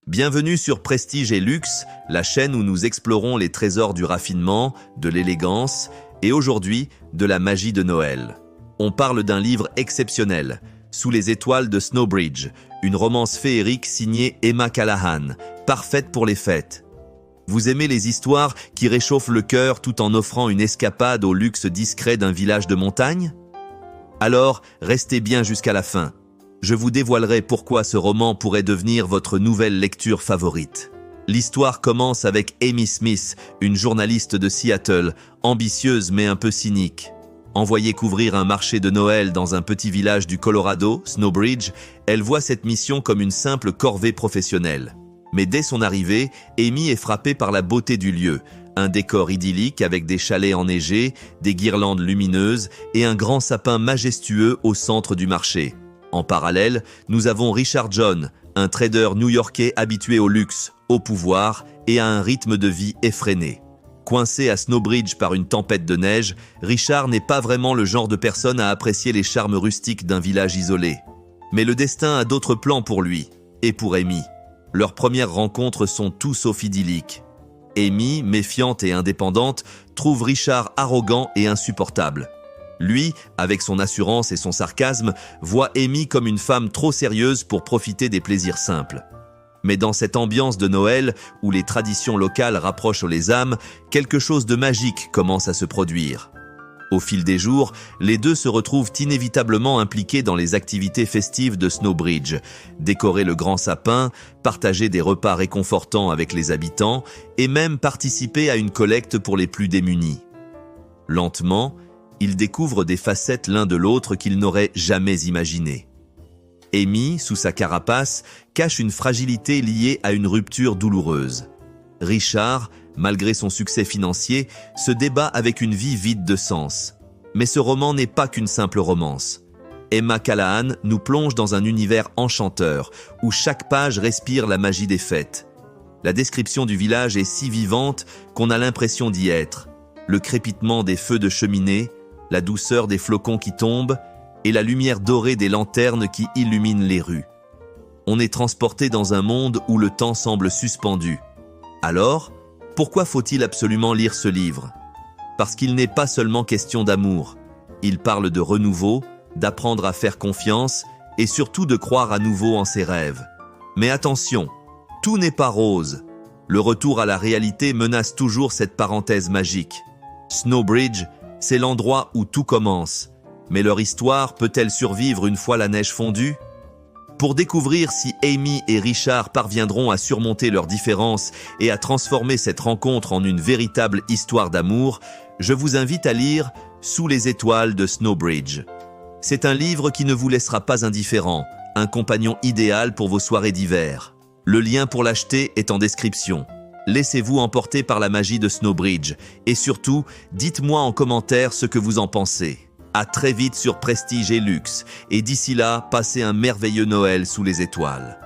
Bienvenue sur Prestige et Luxe, la chaîne où nous explorons les trésors du raffinement, de l'élégance et aujourd'hui de la magie de Noël. On parle d'un livre exceptionnel, Sous les étoiles de Snowbridge, une romance féerique signée Emma Callaghan, parfaite pour les fêtes. Vous aimez les histoires qui réchauffent le cœur tout en offrant une escapade au luxe discret d'un village de montagne? Alors, restez bien jusqu'à la fin. Je vous dévoilerai pourquoi ce roman pourrait devenir votre nouvelle lecture favorite. L'histoire commence avec Amy Smith, une journaliste de Seattle, ambitieuse mais un peu cynique. Envoyée couvrir un marché de Noël dans un petit village du Colorado, Snowbridge, elle voit cette mission comme une simple corvée professionnelle. Mais dès son arrivée, Amy est frappée par la beauté du lieu, un décor idyllique avec des chalets enneigés, des guirlandes lumineuses et un grand sapin majestueux au centre du marché. En parallèle, nous avons Richard John, un trader new-yorkais habitué au luxe, au pouvoir et à un rythme de vie effréné. Coincé à Snowbridge par une tempête de neige, Richard n'est pas vraiment le genre de personne à apprécier les charmes rustiques d'un village isolé. Mais le destin a d'autres plans pour lui, et pour Amy. Leurs premières rencontres sont tout sauf idylliques. Amy, méfiante et indépendante, trouve Richard arrogant et insupportable. Lui, avec son assurance et son sarcasme, voit Amy comme une femme trop sérieuse pour profiter des plaisirs simples. Mais dans cette ambiance de Noël, où les traditions locales rapprochent les âmes, quelque chose de magique commence à se produire. Au fil des jours, les deux se retrouvent inévitablement impliqués dans les activités festives de Snowbridge, décorer le grand sapin, partager des repas réconfortants avec les habitants et même participer à une collecte pour les plus démunis. Lentement, ils découvrent des facettes l'un de l'autre qu'ils n'auraient jamais imaginées. Amy, sous sa carapace, cache une fragilité liée à une rupture douloureuse. Richard, malgré son succès financier, se débat avec une vie vide de sens. Mais ce roman n'est pas qu'une simple romance. Emma Callaghan nous plonge dans un univers enchanteur, où chaque page respire la magie des fêtes. La description du village est si vivante qu'on a l'impression d'y être. Le crépitement des feux de cheminée, la douceur des flocons qui tombent et la lumière dorée des lanternes qui illuminent les rues. On est transporté dans un monde où le temps semble suspendu. Alors, pourquoi faut-il absolument lire ce livre? Parce qu'il n'est pas seulement question d'amour. Il parle de renouveau, d'apprendre à faire confiance et surtout de croire à nouveau en ses rêves. Mais attention, tout n'est pas rose. Le retour à la réalité menace toujours cette parenthèse magique. Snowbridge, c'est l'endroit où tout commence. Mais leur histoire peut-elle survivre une fois la neige fondue? Pour découvrir si Amy et Richard parviendront à surmonter leurs différences et à transformer cette rencontre en une véritable histoire d'amour, je vous invite à lire Sous les étoiles de Snowbridge. C'est un livre qui ne vous laissera pas indifférent, un compagnon idéal pour vos soirées d'hiver. Le lien pour l'acheter est en description. Laissez-vous emporter par la magie de Snowbridge et surtout, dites-moi en commentaire ce que vous en pensez. À très vite sur Prestige et Luxe et d'ici là, passez un merveilleux Noël sous les étoiles.